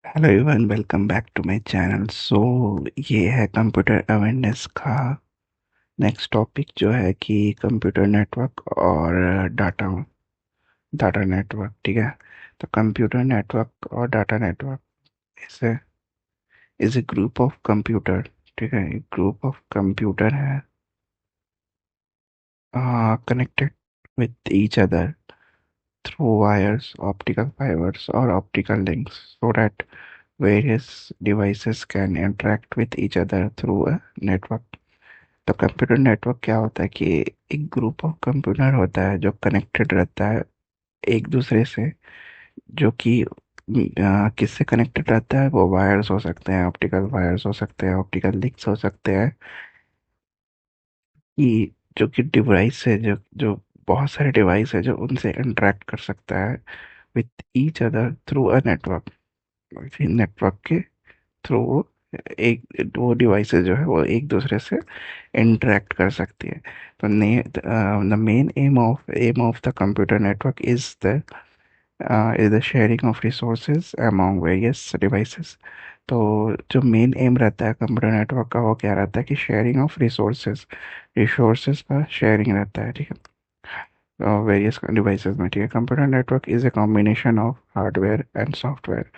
Hello everyone, welcome back to my channel. ये है computer awareness का नेक्स्ट टॉपिक, जो है कि कंप्यूटर नेटवर्क और डाटा डाटा नेटवर्क। ठीक है। तो कंप्यूटर नेटवर्क और data network is a group of computer. ठीक है, एक ग्रुप ऑफ कंप्यूटर है connected with each other through wires, optical fibers, or optical links so that various devices can interact with each other through a network। तो computer network क्या होता है कि एक ग्रुप ऑफ कंप्यूटर होता है जो कनेक्टेड रहता है एक दूसरे से, जो कि किससे कनेक्टेड रहता है। वो वायर्स हो सकते हैं, ऑप्टिकल वायर्स हो सकते हैं, ऑप्टिकल लिंक्स हो सकते हैं, कि जो कि डिवाइस है, जो जो बहुत सारे डिवाइस है जो उनसे इंटरेक्ट कर सकता है with each other through a network. इसी नेटवर्क के थ्रू एक वो डिवाइसेस जो है वो एक दूसरे से इंटरेक्ट कर सकती है। तो the main M of the computer network is the sharing of resources among various devices. तो जो मेन एम रहता है कंप्यूटर नेटवर्क का, वो क्या रहता है कि शेयरिंग ऑफ रिसोर्सेज रिसोर्सेज का शेयरिंग रहता है। ठीक है, वेरियस डिवाइसेस में। ठीक है, computer network is a combination of hardware and software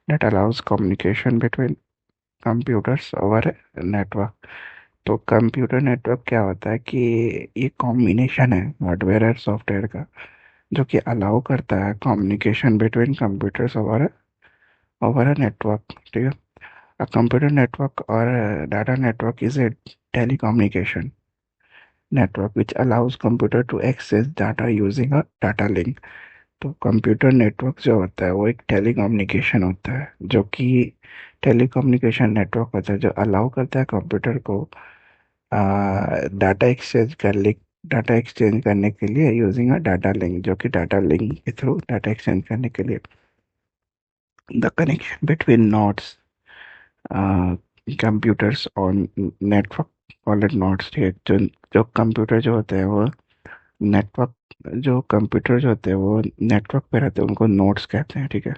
that allows communication between computers over a network। तो कंप्यूटर नेटवर्क क्या होता है कि ये कॉम्बिनेशन है हार्डवेयर और सॉफ्टवेयर का, जो कि अलाउ करता है communication between computers over a network. ठीक है, अ कंप्यूटर नेटवर्क और data network is A telecommunication network which allows computer to access data using a data link। तो कंप्यूटर नेटवर्क जो होता है वो एक टेलीकम्युनिकेशन होता है, जो कि टेलीकम्युनिकेशन नेटवर्क होता है जो अलाउ करता है कंप्यूटर को डाटा एक्सचेंज करने के लिए यूजिंग अ डाटा लिंक, जो कि डाटा लिंक के थ्रू डाटा एक्सचेंज करने के लिए the connection between nodes computers on network called nodes. जो जो कंप्यूटर जो होते हैं वो नेटवर्क जो कंप्यूटर जो होते हैं वो नेटवर्क पे रहते हैं, उनको नोड्स कहते हैं। ठीक है,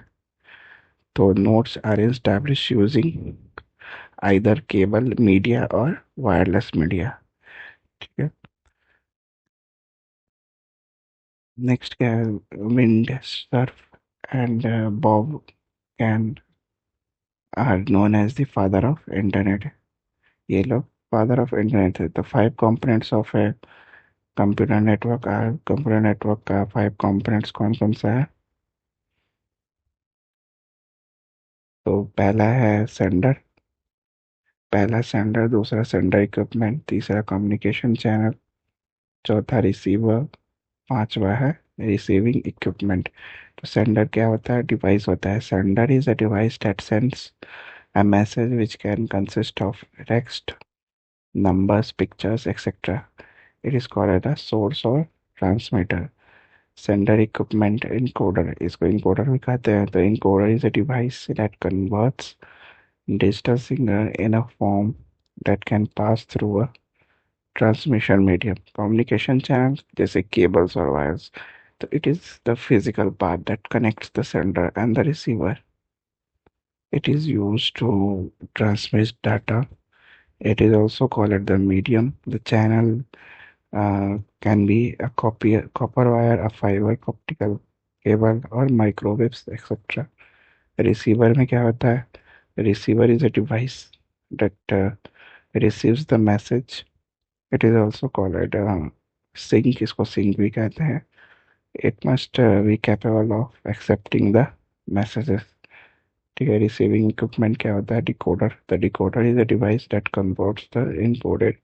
तो nodes are establish using either cable media और वायरलेस मीडिया। ठीक है, नेक्स्ट क्या है, Vint Cerf and Bob Kahn are known as the father of internet. ये लोग फादर ऑफ इंटरनेट है। तो five components of a computer network का फाइव कंपोनेंट्स कौन कौन सा है। तो पहला सेंडर, दूसरा सेंडर इक्विपमेंट, तीसरा कम्युनिकेशन चैनल, चौथा रिसीवर, पांचवा है रिसीविंग इक्विपमेंट। तो सेंडर क्या होता है, डिवाइस होता है। Sender is a device that sends a message which can consist of text, numbers, pictures, etc. It is called a source or transmitter। Sender equipment encoder, इसको encoder भी कहते हैं। तो encoder is a device that converts digital signal in a form that can pass through a transmission medium। Communication channels जैसे cables or wires, so it is the physical part that connects the sender and the receiver। It is used to transmit data। It is also called the medium। The channel can be a copper wire, a fiber optical cable, or microwaves, etc। Receiver में क्या होता है? Receiver is a device that receives the message। It is also called sync, इसको sync भी कहते हैं। It must be capable of accepting the messages। ठीक है, रिसीविंग इक्विपमेंट क्या होता है, decoder. The decoder is a device that converts the encoded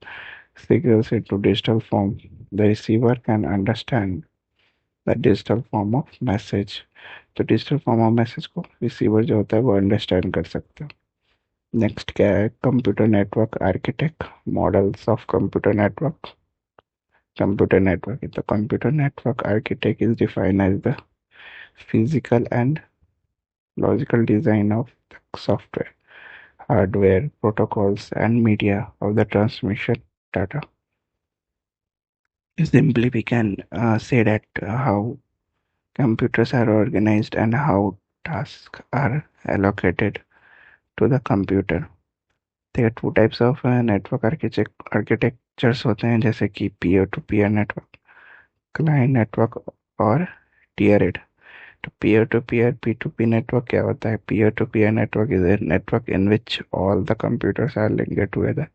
signals into digital form। The receiver can understand the digital form of message। तो digital form of message को receiver जो होता है वो अंडरस्टैंड कर सकता है। नेक्स्ट क्या है, computer network architect, models of computer network. The computer network architect is defined as the physical and logical design of the software, hardware, protocols, and media of the transmission data। Simply, we can say that how computers are organized and how tasks are allocated to the computer. There are two types of network architectures होते हैं, जैसे कि peer to peer network, client network और tiered. तो peer to peer P2P network क्या होता है? Peer to peer network is a network in which all the computers are linked together.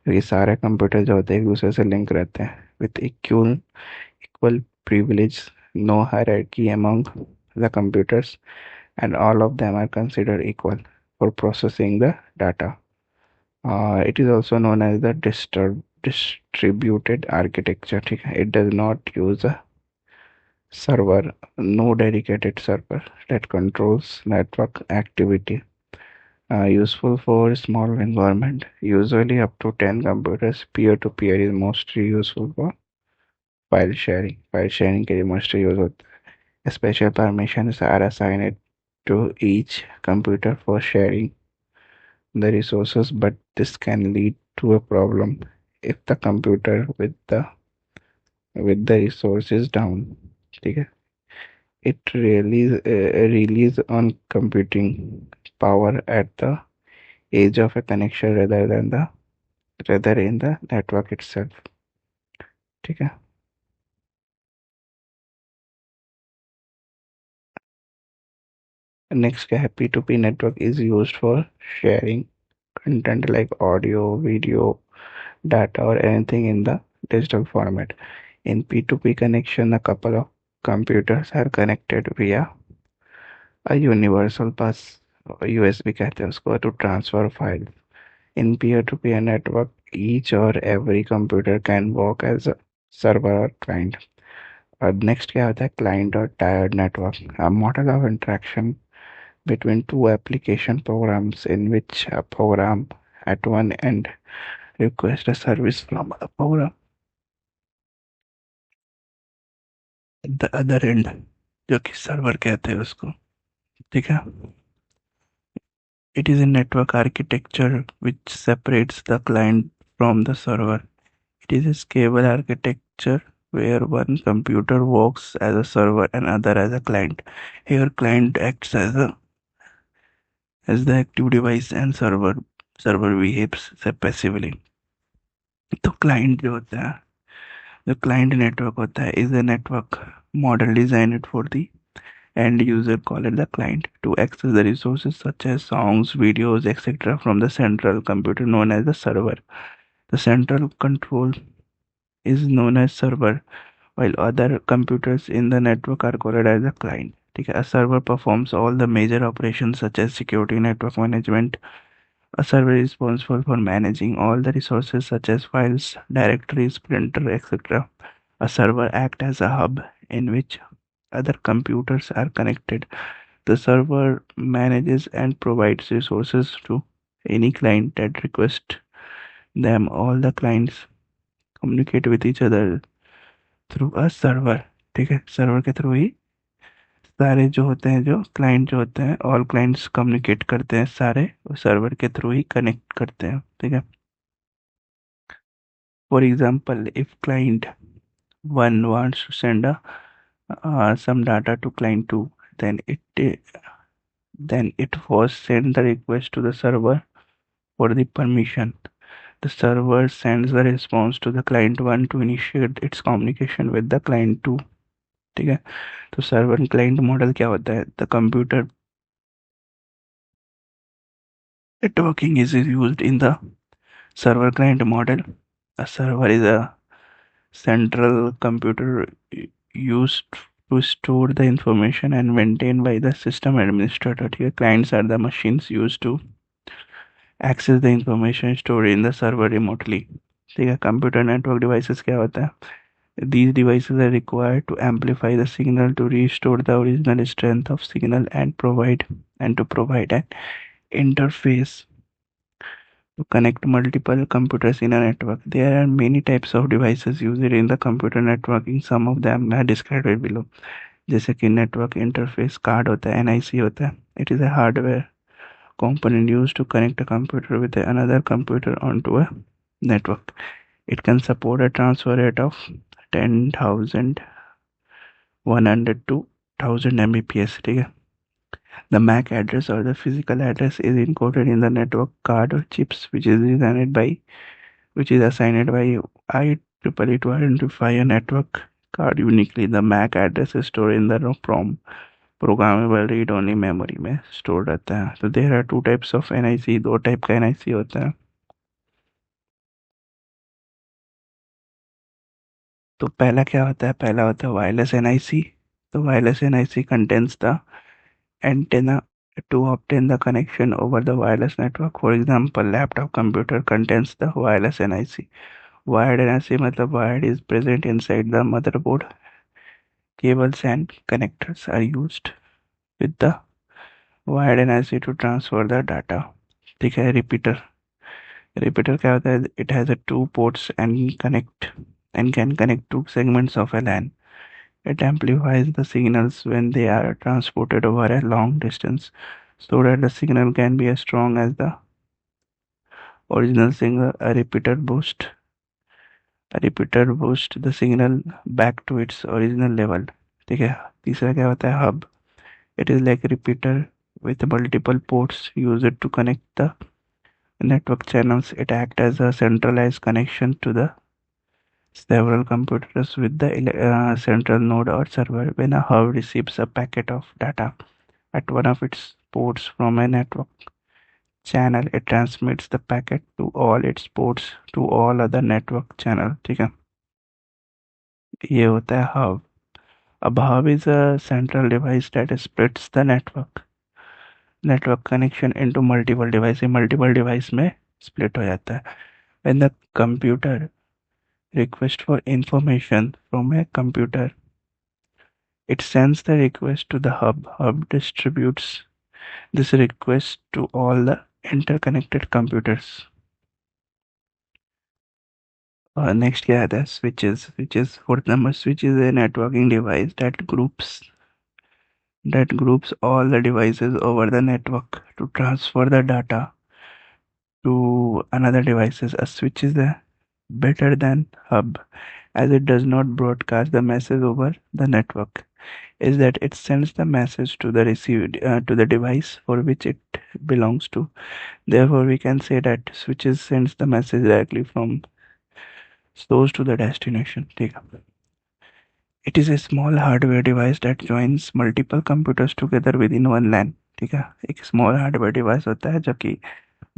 ये सारे कंप्यूटर जो होते हैं एक दूसरे से लिंक रहते हैं with equal privilege, no hierarchy among the computers, and all of them are considered equal for processing the data. It is also known as the distributed architecture. ठीक है? It does not use a server, no dedicated server that controls network activity. Useful for small environment, usually up to 10 computers. Peer-to-peer is mostly useful for file sharing. File sharing के लिए mostly use होता है. Special permissions are assigned to each computer for sharing the resources, but this can lead to a problem if the computer with the resources down. ठीक है? It relies on computing power at the edge of a connection rather in the network itself. ठीक है? Next क्या है? P2P network is used for sharing content like audio, video, data, or anything in the digital format. In P2P connection, a couple of computers are connected via a universal bus, USB कहते हैं उसको, to transfer files. In peer-to-peer network, each or every computer can work as a server or client. Next क्या होता है? Client or tiered network, a model of interaction between two application programs in which a program at one end requests a service from a program at the other end, जो कि server कहते हैं उसको. ठीक है? It is a network architecture which separates the client from the server. It is a scalable architecture where one computer works as a server and other as a client. Here client acts as the active device and server behaves passively. तो client जो होता है, जो client network होता है, is a network model designed for the end user, call it the client, to access the resources such as songs, videos, etc. from the central computer known as the server. The central control is known as server, while other computers in the network are called as the client. ठीक है? A server performs all the major operations such as security, network management. A server is responsible for managing all the resources such as files, directories, printer, etc. A server acts as a hub in which other computers are connected. The server manages and provides resources to any client that requests them. All the clients communicate with each other through a server. ठीक है? Server के through ही सारे जो होते हैं, जो client जो होते हैं, ऑल क्लाइंट्स कम्युनिकेट करते हैं, सारे सर्वर के थ्रू ही कनेक्ट करते हैं. ठीक है? For example, if client 1 wants to send some data to client 2, then it was send the request to the server for the permission. The server sends the response to the client 1 to initiate its communication with the client 2. ठीक है? तो server client model क्या होता है? The computer networking is used in the server client model. A server is a central computer used to store the information and maintained by the system administrator. ठीक है? Clients are the machines used to access the information stored in the server remotely. ठीक है? Computer network devices क्या होता है? These devices are required to amplify the signal to restore the original strength of signal and to provide an interface to connect multiple computers in a network. There are many types of devices used in the computer networking. Some of them are described below. जैसे कि network interface card होता है, NIC होता है. It is a hardware component used to connect a computer with another computer onto a network. It can support a transfer rate of 10,100 to 1000 Mbps. ठीक है? The MAC address or the physical address is encoded in the network card or chips, which is assigned by IEEE to identify a network card uniquely. The MAC address is stored in the ROM, programmable read only memory में store रहता है. तो there are two types of NIC. दो टाइप का NIC होता है. तो पहला क्या होता है? पहला होता है वायरलेस एनआईसी. तो wireless NIC contains the antenna to obtain the connection over the wireless network. For example, laptop computer contains the wireless NIC. Wired NIC मतलब wired is present inside the motherboard. Cables and connectors are used with the wired NIC to transfer the data. ठीक है. Repeater क्या होता है? It has a two ports and can connect two segments of a LAN. It amplifies the signals when they are transported over a long distance so that the signal can be as strong as the original signal. A repeater boosts the signal back to its original level. ठीक है. तीसरा क्या होता है? Hub. It is like a repeater with multiple ports used to connect the network channels. It acts as a centralized connection to the several computers with the central node or server. When a hub receives a packet of data at one of its ports from a network channel, it transmits the packet to all its ports to all other network channel. ठीक है. ये होता है hub. अब hub is a central device that splits the network connection into multiple device में split हो जाता है. When the computer request for information from a computer, it sends the request to the hub. Hub distributes this request to all the interconnected computers. Next क्या आता है? Switches. Fourth number, switch is a networking device that groups all the devices over the network to transfer the data to another devices. A switch is better than hub as it does not broadcast the message over the network. Is that it sends the message to the to the device for which it belongs to. Therefore, we can say that switches sends the message directly from source to the destination. ठीक है. It is a small hardware device that joins multiple computers together within one LAN. ठीक है. एक small hardware device होता है जो कि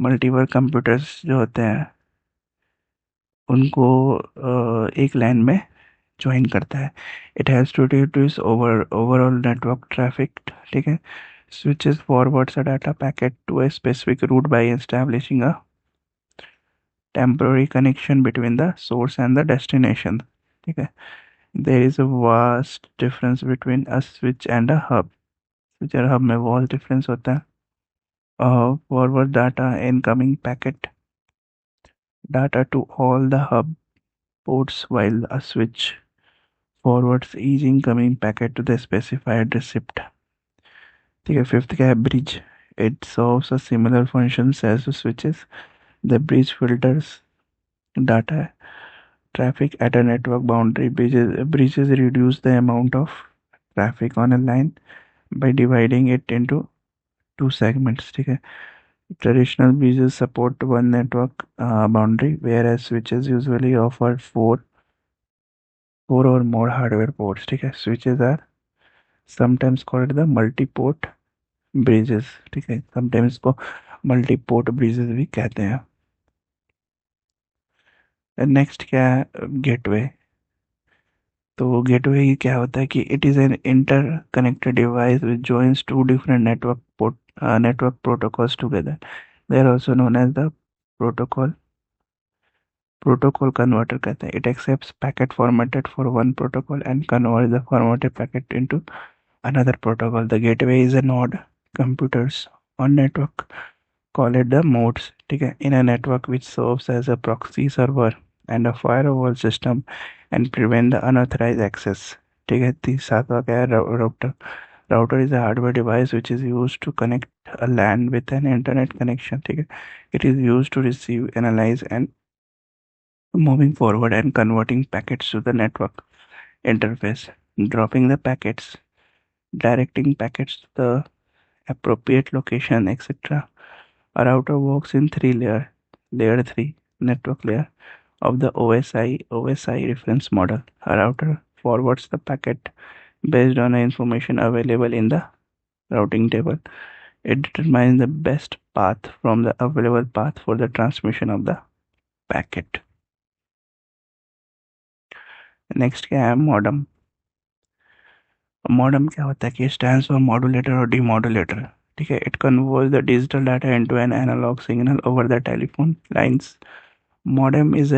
multiple computers जो होते हैं उनको एक LAN में ज्वाइन करता है. It has to reduce overall network traffic. ठीक है. Switches forwards a data packet to a specific route by establishing a temporary connection between the source and the destination. ठीक है. There is a vast difference between a switch and a hub. Switch और hub में vast difference होता है. Forward data incoming packet data to all the hub ports while a switch forwards each incoming packet to the specified receipt. ठीक है. Fifth क्या है? Bridge. It serves a similar functions as the switches. The bridge filters data traffic at a network boundary. Bridges reduce the amount of traffic on a line by dividing it into two segments. ठीक है. Traditional bridges support one network boundary, whereas switches usually offer four or more hardware ports. ठीक है. Switches are sometimes called the multi-port bridges. ठीक है. Sometimes इसको multi-port bridges भी कहते हैं. नेक्स्ट क्या है? गेटवे. तो गेटवे क्या होता है कि it is an interconnected device which joins two different network protocols together. They are also known as the protocol converter कहते हैं. It accepts packet formatted for one protocol and converts the formatted packet into another protocol. The gateway is a node computers on network. Call it the modes. ठीक है. In a network which serves as a proxy server and a firewall system and prevent the unauthorized access. ठीक है. सातवां क्या है? router. Router is a hardware device which is used to connect a LAN with an internet connection. ठीक है. It is used to receive, analyze and moving forward and converting packets to the network interface, dropping the packets, directing packets to the appropriate location, etc. A router works in three layer 3 network layer of the OSI reference model. A router forwards the packet based on the information available in the routing table. It determines the best path from the available path for the transmission of the packet. Next क्या है modem. Modem क्या होता है कि stands for modulator और demodulator. ठीक है. It converts the digital data into an analogue signal over the telephone lines. Modem is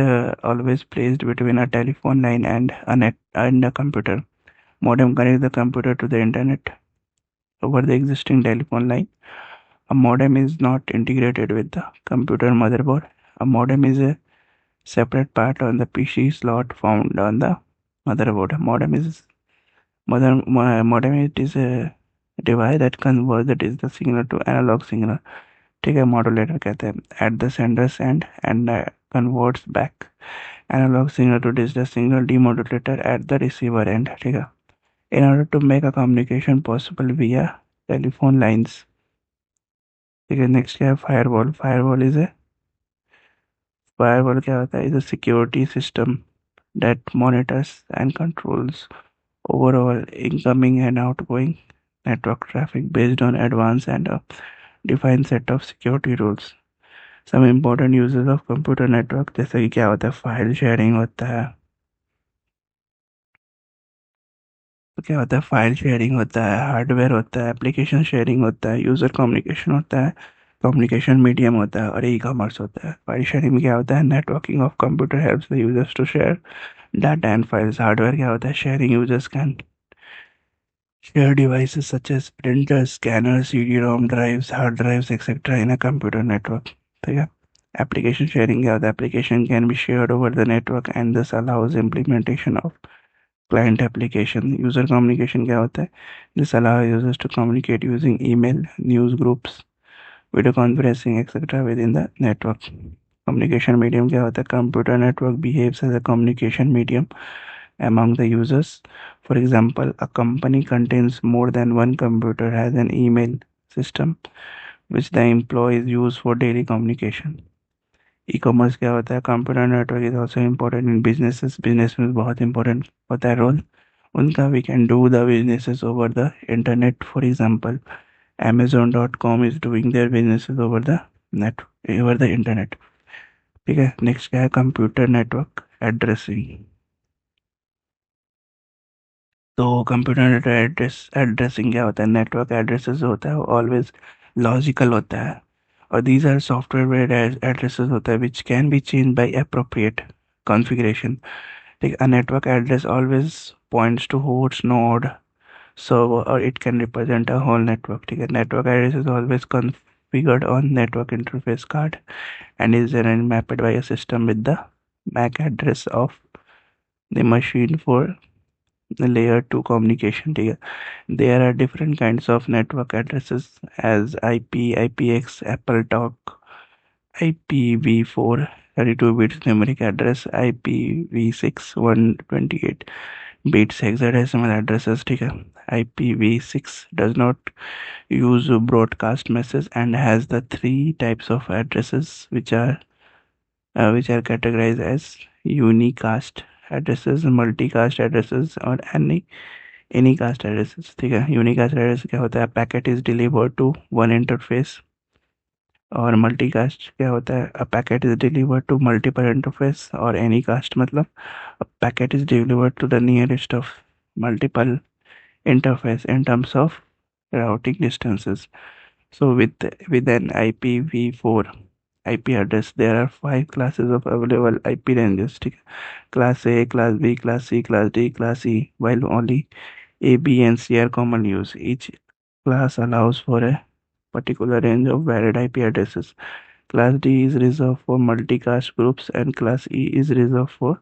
always placed between a telephone line and a net and a computer. Modem connects the computer to the internet over the existing telephone line. A modem is not integrated with the computer motherboard. A modem is a separate part on the PC slot found on the motherboard. Modem it is a device that converts the digital signal to analog signal. ठीक है. Modulator कहते हैं at the senders end converts back analogue signal to digital signal. Demodulator at the receiver end. ठीक है. In order to make a communication possible via telephone lines. ठीक है. Next क्या है फायरवॉल. फायरवॉल क्या होता है. Is a security system that monitors and controls overall incoming and outgoing network traffic based on advanced and a defined set of security rules. Some important uses of computer network जैसे कि क्या होता है file sharing होता है. तो क्या होता है फाइल शेयरिंग होता है, हार्डवेयर होता है, एप्लीकेशन शेयरिंग होता है, यूज़र कम्युनिकेशन होता है, कम्युनिकेशन मीडियम होता है और ई कॉमर्स होता है. फाइल शेयरिंग में क्या होता है networking of computer helps the users to share data and files. Hardware क्या होता है sharing users can share devices such as printers, scanners, CD-ROM drives, hard drives, etc. in a computer network. ठीक है. Application sharing क्या होता है. Application can be shared over the network and this allows implementation of client application. User communication क्या होता है. This allows users to communicate using email, news groups, video conferencing, etc. within the network. Communication medium क्या होता है. Computer network behaves as a communication medium among the users. For example, a company contains more than one computer has an email system which the employees use for daily communication. E-commerce क्या होता है. Computer network is also important in businesses. Business में बहुत important होता है role उनका. We can do the businesses over the internet. For example, Amazon.com is doing their businesses over the internet. ठीक है. Next क्या है computer network addressing. तो कंप्यूटर नेटवर्क एड्रेसिंग क्या होता है. नेटवर्क एड्रेसेस होता है ऑलवेज लॉजिकल होता है और दीज आर सॉफ्टवेयर एड्रेसेस होता है which can be change by appropriate configuration. ठीक. A network address always points to host node server और it can represent a whole network. ठीक है. Network address is always configured on network interface card and is then mapped by a system with the MAC address of the machine for layer 2 communication. ठीक है. There are different kinds of network addresses as IP, IPX, AppleTalk, IPv4 32 bits numeric address, IPv6 128 bits hexadecimal addresses. ठीक है. IPv6 does not use broadcast message and has the three types of addresses which are categorized as unicast addresses, multicast addresses और anycast addresses. ठीक है. unicast address क्या होता है. Packet is delivered to one interface. और multicast क्या होता है. A packet is delivered to multiple interface. और एनीकास्ट मतलब a packet is delivered to the nearest of multiple interface in terms of routing distances. So with an IPv4 IP address, there are 5 classes of available IP ranges. Class A, Class B, Class C, Class D, Class E. While only A, B, and C are common use, each class allows for a particular range of valid IP addresses. Class D is reserved for multicast groups, and Class E is reserved for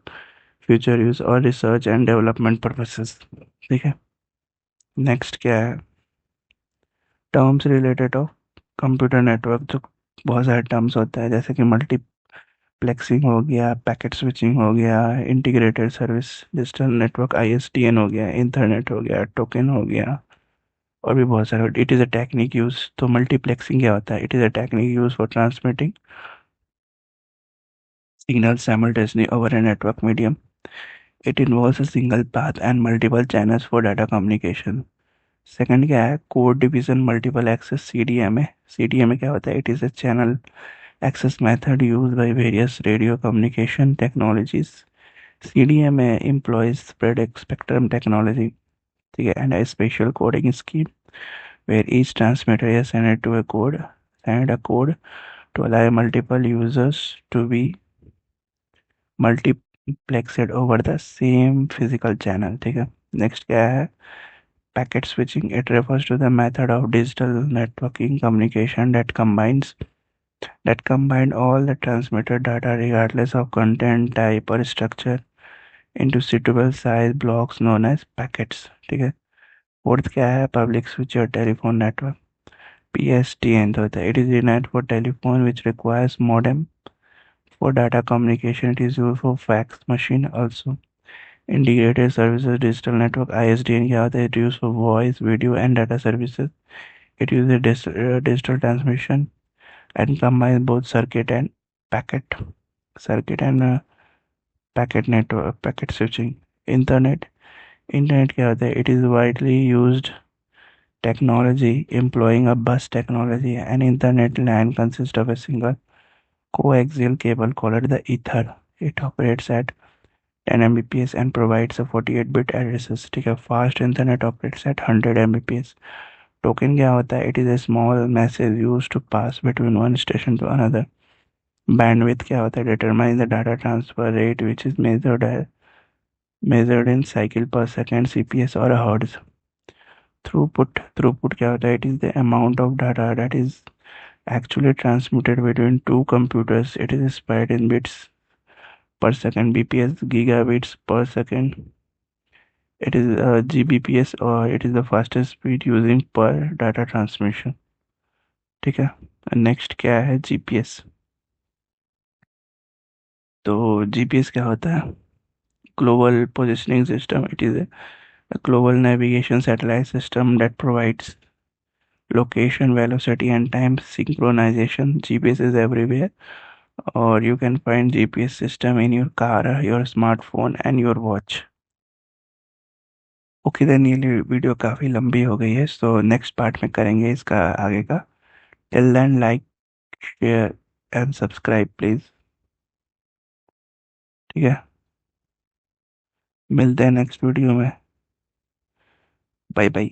future use or research and development purposes. ठीक है. Next क्या है terms related of computer network. जो बहुत सारे terms होता है जैसे कि मल्टीप्लेक्सिंग हो गया, पैकेट स्विचिंग हो गया, integrated service digital network ISDN हो गया, इंटरनेट हो गया, टोकन हो गया और भी बहुत सारे। It is a technique use, तो मल्टीप्लेक्सिंग क्या होता है? It is a technique use for transmitting signal simultaneously over a network medium. It involves a single path and multiple channels for data communication. Second क्या है? Code division multiple access, CDMA. CDMA क्या होता है? It is a channel access method used by various radio communication technologies. CDMA employs spread spectrum technology, ठीक है, and a special coding scheme where each transmitter is send a code to allow multiple users to be multiplexed over the same physical channel, ठीक है। Next क्या है? Packet switching. It refers to the method of digital networking communication that combine all the transmitted data regardless of content type or structure into suitable size blocks known as packets, ठीक है। Fourth क्या है? Public switch और telephone network, PSTN होता है। It is designed for telephone which requires modem for data communication. It is used for fax machine also. Integrated Services Digital Network, ISDN क्या होता है? It used for voice, video and data services. It uses digital transmission and combines both packet circuit and packet network, packet switching. Internet. Internet क्या होता है? It is widely used technology employing a bus technology. An Internet LAN consists of a single coaxial cable called the ether. It operates at 10 Mbps and provides a 48-bit addresses, ठीक है। Fast Internet operates at 100 Mbps. Token क्या होता है? It is a small message used to pass between one station to another. Bandwidth क्या होता है? Determine the data transfer rate which is measured in cycle per second, CPS or hertz. Throughput क्या होता है? It is the amount of data that is actually transmitted between two computers. It is spread in bits per second, BPS, gigabits per second. It is GBPS or it is the fastest speed using per data transmission, ठीक है। Next क्या है? GPS. तो GPS क्या होता है? Global positioning system. It is a global navigation satellite system that provides location, velocity and time synchronization. GPS is everywhere, or you can find GPS system in your car, your smartphone and your watch. Okay then, ये video काफ़ी लंबी हो गई है, so next part में करेंगे इसका आगे का। Till then, like, share and subscribe please, ठीक है। मिलते हैं नेक्स्ट वीडियो में। Bye bye.